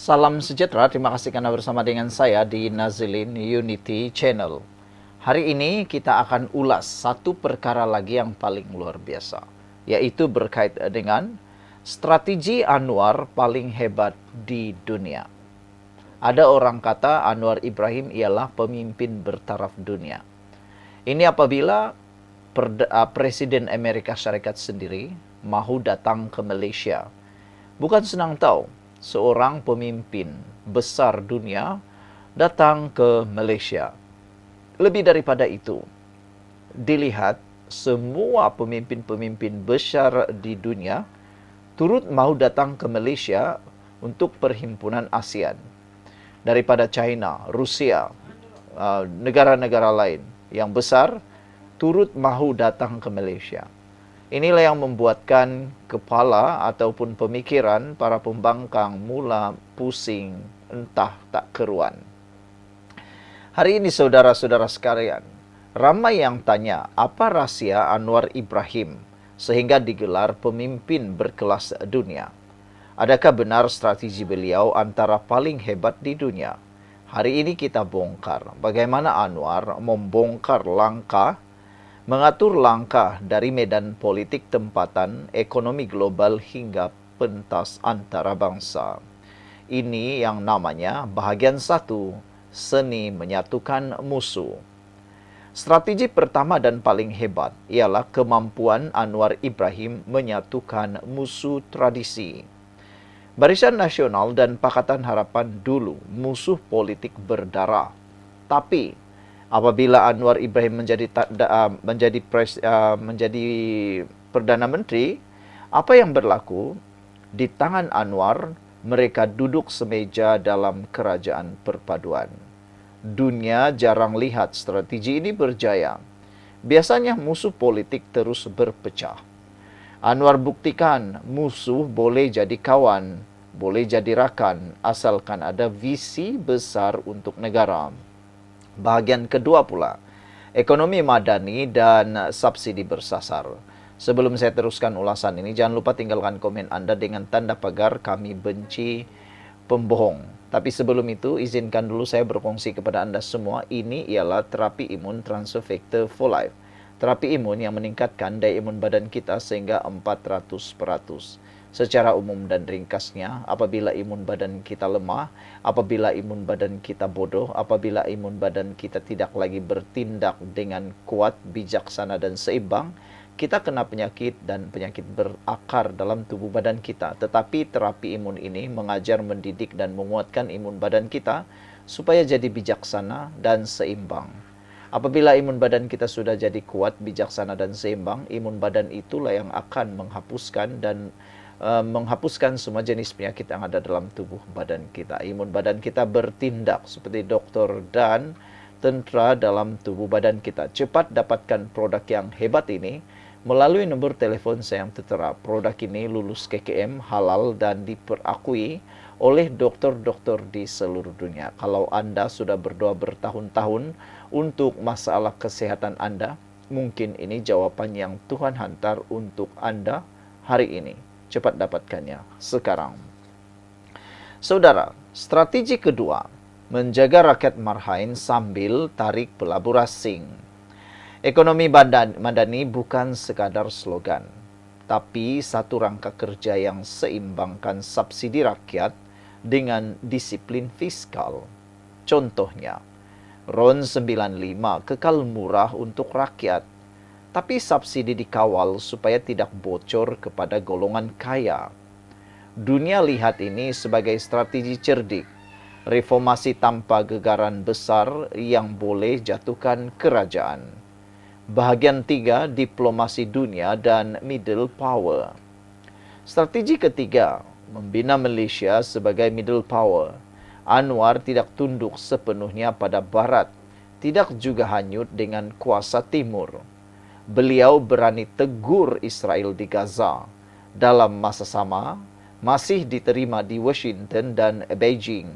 Salam sejahtera, terima kasih karena bersama dengan saya di Nazilin Unity Channel. Hari ini kita akan ulas satu perkara lagi yang paling luar biasa, yaitu berkait dengan strategi Anwar paling hebat di dunia. Ada orang kata Anwar Ibrahim ialah pemimpin bertaraf dunia. Ini apabila Presiden Amerika Serikat sendiri mahu datang ke Malaysia. Bukan senang tahu seorang pemimpin besar dunia datang ke Malaysia. Lebih daripada itu, dilihat semua pemimpin-pemimpin besar di dunia turut mahu datang ke Malaysia untuk perhimpunan ASEAN. Daripada China, Rusia, negara-negara lain yang besar turut mahu datang ke Malaysia. Inilah yang membuatkan kepala ataupun pemikiran para pembangkang mula pusing, entah tak keruan. Hari ini saudara-saudara sekalian, ramai yang tanya apa rahsia Anwar Ibrahim sehingga digelar pemimpin berkelas dunia. Adakah benar strategi beliau antara paling hebat di dunia? Hari ini kita bongkar bagaimana Anwar membongkar langkah, mengatur langkah dari medan politik tempatan, ekonomi global hingga pentas antara bangsa. Ini yang namanya bahagian 1, seni menyatukan musuh. Strategi pertama dan paling hebat ialah kemampuan Anwar Ibrahim menyatukan musuh tradisi. Barisan Nasional dan Pakatan Harapan dulu musuh politik berdarah. Tapi apabila Anwar Ibrahim menjadi Perdana Menteri, apa yang berlaku? Di tangan Anwar, mereka duduk semeja dalam kerajaan perpaduan. Dunia jarang lihat strategi ini berjaya. Biasanya musuh politik terus berpecah. Anwar buktikan musuh boleh jadi kawan, boleh jadi rakan, asalkan ada visi besar untuk negara. Bahagian kedua pula, ekonomi madani dan subsidi bersasar. Sebelum saya teruskan ulasan ini, jangan lupa tinggalkan komen Anda dengan tanda pagar kami benci pembohong. Tapi sebelum itu, izinkan dulu saya berkongsi kepada Anda semua, ini ialah terapi imun Transfer Factor for Life. Terapi imun yang meningkatkan daya imun badan kita sehingga 400%. Secara umum dan ringkasnya, apabila imun badan kita lemah, apabila imun badan kita bodoh, apabila imun badan kita tidak lagi bertindak dengan kuat, bijaksana dan seimbang, kita kena penyakit dan penyakit berakar dalam tubuh badan kita. Tetapi terapi imun ini mengajar, mendidik dan menguatkan imun badan kita supaya jadi bijaksana dan seimbang. Apabila imun badan kita sudah jadi kuat, bijaksana dan seimbang, imun badan itulah yang akan menghapuskan semua jenis penyakit yang ada dalam tubuh badan kita. Imun badan kita bertindak seperti dokter dan tentera dalam tubuh badan kita. Cepat dapatkan produk yang hebat ini melalui nombor telepon saya yang tertera. Produk ini lulus KKM, halal dan diperakui oleh dokter-dokter di seluruh dunia. Kalau Anda sudah berdoa bertahun-tahun untuk masalah kesehatan Anda, mungkin ini jawaban yang Tuhan hantar untuk Anda hari ini. Cepat dapatkannya sekarang. Saudara, strategi kedua, menjaga rakyat marhain sambil tarik pelabur asing. Ekonomi madani bukan sekadar slogan, tapi satu rangka kerja yang seimbangkan subsidi rakyat dengan disiplin fiskal. Contohnya, RON 95 kekal murah untuk rakyat, tapi subsidi dikawal supaya tidak bocor kepada golongan kaya. Dunia lihat ini sebagai strategi cerdik, reformasi tanpa gegaran besar yang boleh jatuhkan kerajaan. Bahagian 3, diplomasi dunia dan middle power. Strategi ketiga, membina Malaysia sebagai middle power. Anwar tidak tunduk sepenuhnya pada Barat, tidak juga hanyut dengan kuasa Timur. Beliau berani tegur Israel di Gaza. Dalam masa sama, masih diterima di Washington dan Beijing.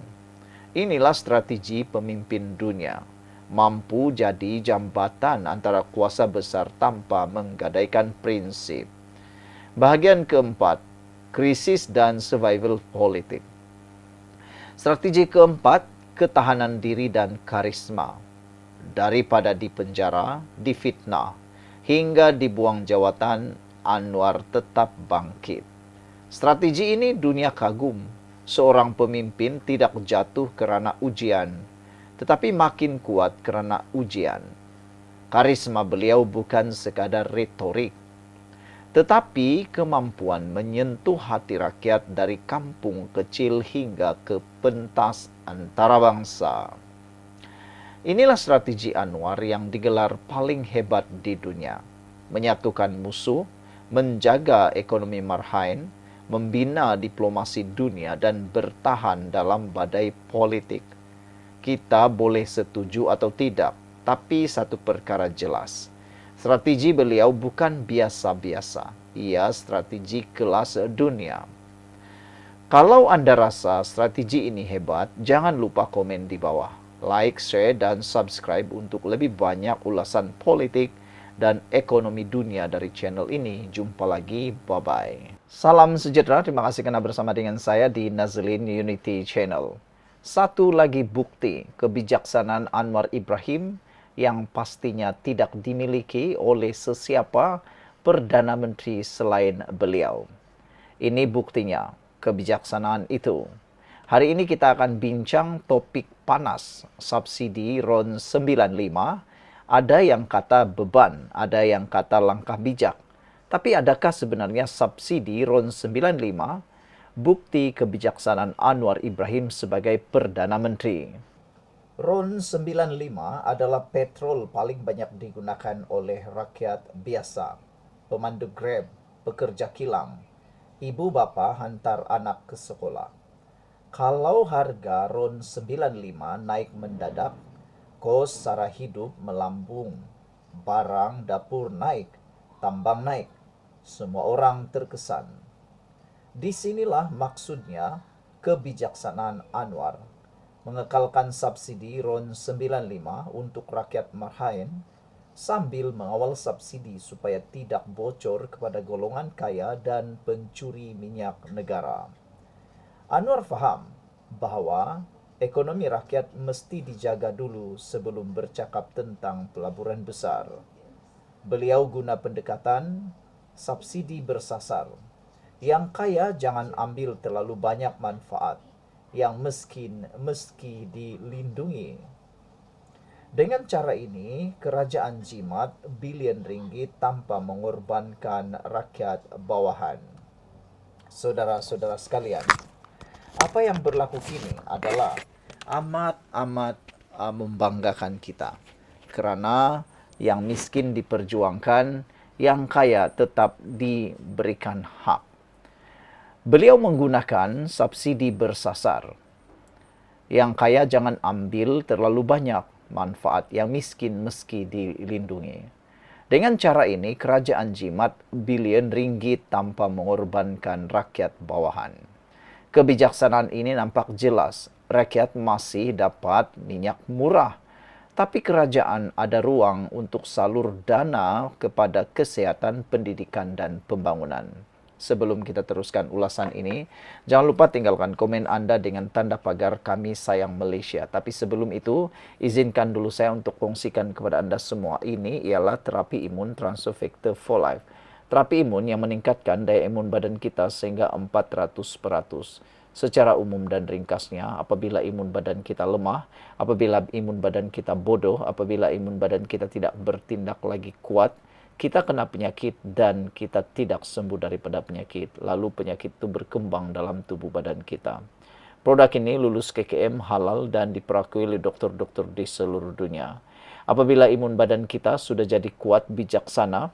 Inilah strategi pemimpin dunia. Mampu jadi jambatan antara kuasa besar tanpa menggadaikan prinsip. Bahagian keempat, krisis dan survival politik. Strategi keempat, ketahanan diri dan karisma. Daripada dipenjara, difitnah, hingga dibuang jawatan, Anwar tetap bangkit. Strategi ini dunia kagum. Seorang pemimpin tidak jatuh kerana ujian, tetapi makin kuat kerana ujian. Karisma beliau bukan sekadar retorik, tetapi kemampuan menyentuh hati rakyat dari kampung kecil hingga ke pentas antarabangsa. Inilah strategi Anwar yang digelar paling hebat di dunia. Menyatukan musuh, menjaga ekonomi marhaen, membina diplomasi dunia dan bertahan dalam badai politik. Kita boleh setuju atau tidak, tapi satu perkara jelas. Strategi beliau bukan biasa-biasa. Ia strategi kelas dunia. Kalau Anda rasa strategi ini hebat, jangan lupa komen di bawah. Like, share, dan subscribe untuk lebih banyak ulasan politik dan ekonomi dunia dari channel ini. Jumpa lagi, bye-bye. Salam sejahtera, terima kasih karena bersama dengan saya di Nazilin Unity Channel. Satu lagi bukti kebijaksanaan Anwar Ibrahim yang pastinya tidak dimiliki oleh sesiapa Perdana Menteri selain beliau. Ini buktinya, kebijaksanaan itu. Hari ini kita akan bincang topik panas, subsidi RON 95. Ada yang kata beban, ada yang kata langkah bijak. Tapi adakah sebenarnya subsidi RON 95 bukti kebijaksanaan Anwar Ibrahim sebagai Perdana Menteri? RON 95 adalah petrol paling banyak digunakan oleh rakyat biasa, pemandu Grab, pekerja kilang, ibu bapa hantar anak ke sekolah. Kalau harga RON 95 naik mendadak, kos sara hidup melambung, barang dapur naik, tambang naik, semua orang terkesan. Disinilah maksudnya kebijaksanaan Anwar, mengekalkan subsidi RON 95 untuk rakyat marhaen sambil mengawal subsidi supaya tidak bocor kepada golongan kaya dan pencuri minyak negara. Anwar faham bahawa ekonomi rakyat mesti dijaga dulu sebelum bercakap tentang pelaburan besar. Beliau guna pendekatan subsidi bersasar. Yang kaya jangan ambil terlalu banyak manfaat, yang miskin meski dilindungi. Dengan cara ini, kerajaan jimat bilion ringgit tanpa mengorbankan rakyat bawahan. Saudara-saudara sekalian, apa yang berlaku kini adalah amat membanggakan kita. Kerana yang miskin diperjuangkan, yang kaya tetap diberikan hak. Beliau menggunakan subsidi bersasar. Yang kaya jangan ambil terlalu banyak manfaat, yang miskin meski dilindungi. Dengan cara ini, kerajaan jimat bilion ringgit tanpa mengorbankan rakyat bawahan. Kebijaksanaan ini nampak jelas. Rakyat masih dapat minyak murah, tapi kerajaan ada ruang untuk salur dana kepada kesehatan, pendidikan, dan pembangunan. Sebelum kita teruskan ulasan ini, jangan lupa tinggalkan komen Anda dengan tanda pagar Kami Sayang Malaysia. Tapi sebelum itu, izinkan dulu saya untuk kongsikan kepada Anda semua. Ini ialah terapi imun Transfer Factor for Life. Terapi imun yang meningkatkan daya imun badan kita sehingga 400%. Secara umum dan ringkasnya, apabila imun badan kita lemah, apabila imun badan kita bodoh, apabila imun badan kita tidak bertindak lagi kuat, kita kena penyakit dan kita tidak sembuh daripada penyakit. Lalu penyakit itu berkembang dalam tubuh badan kita. Produk ini lulus KKM halal dan diperakui oleh dokter-dokter di seluruh dunia. Apabila imun badan kita sudah jadi kuat, bijaksana,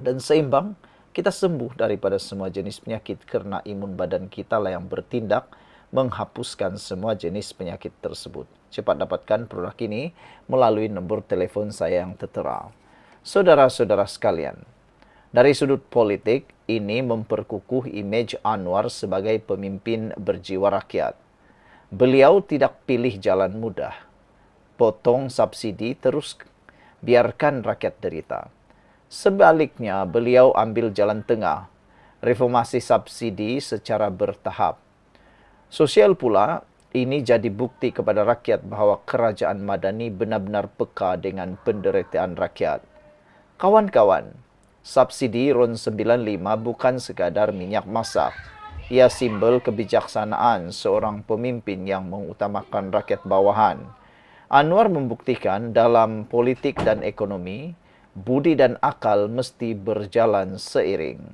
dan seimbang, kita sembuh daripada semua jenis penyakit kerana imun badan kita lah yang bertindak menghapuskan semua jenis penyakit tersebut. Cepat dapatkan produk ini melalui nombor telefon saya yang tertera. Saudara-saudara sekalian, dari sudut politik, ini memperkukuh imej Anwar sebagai pemimpin berjiwa rakyat. Beliau tidak pilih jalan mudah. Potong subsidi terus biarkan rakyat derita. Sebaliknya, beliau ambil jalan tengah, reformasi subsidi secara bertahap. Sosial pula, ini jadi bukti kepada rakyat bahwa kerajaan Madani benar-benar peka dengan penderitaan rakyat. Kawan-kawan, subsidi RON 95 bukan sekadar minyak masak. Ia simbol kebijaksanaan seorang pemimpin yang mengutamakan rakyat bawahan. Anwar membuktikan dalam politik dan ekonomi, budi dan akal mesti berjalan seiring.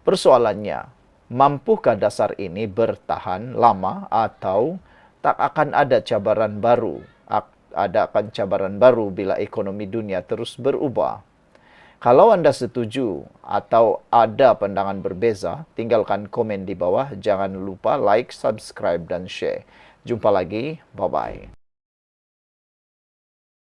Persoalannya, mampukah dasar ini bertahan lama atau tak akan ada cabaran baru? Akan cabaran baru bila ekonomi dunia terus berubah. Kalau Anda setuju atau ada pandangan berbeza, tinggalkan komen di bawah. Jangan lupa like, subscribe, dan share. Jumpa lagi. Bye-bye.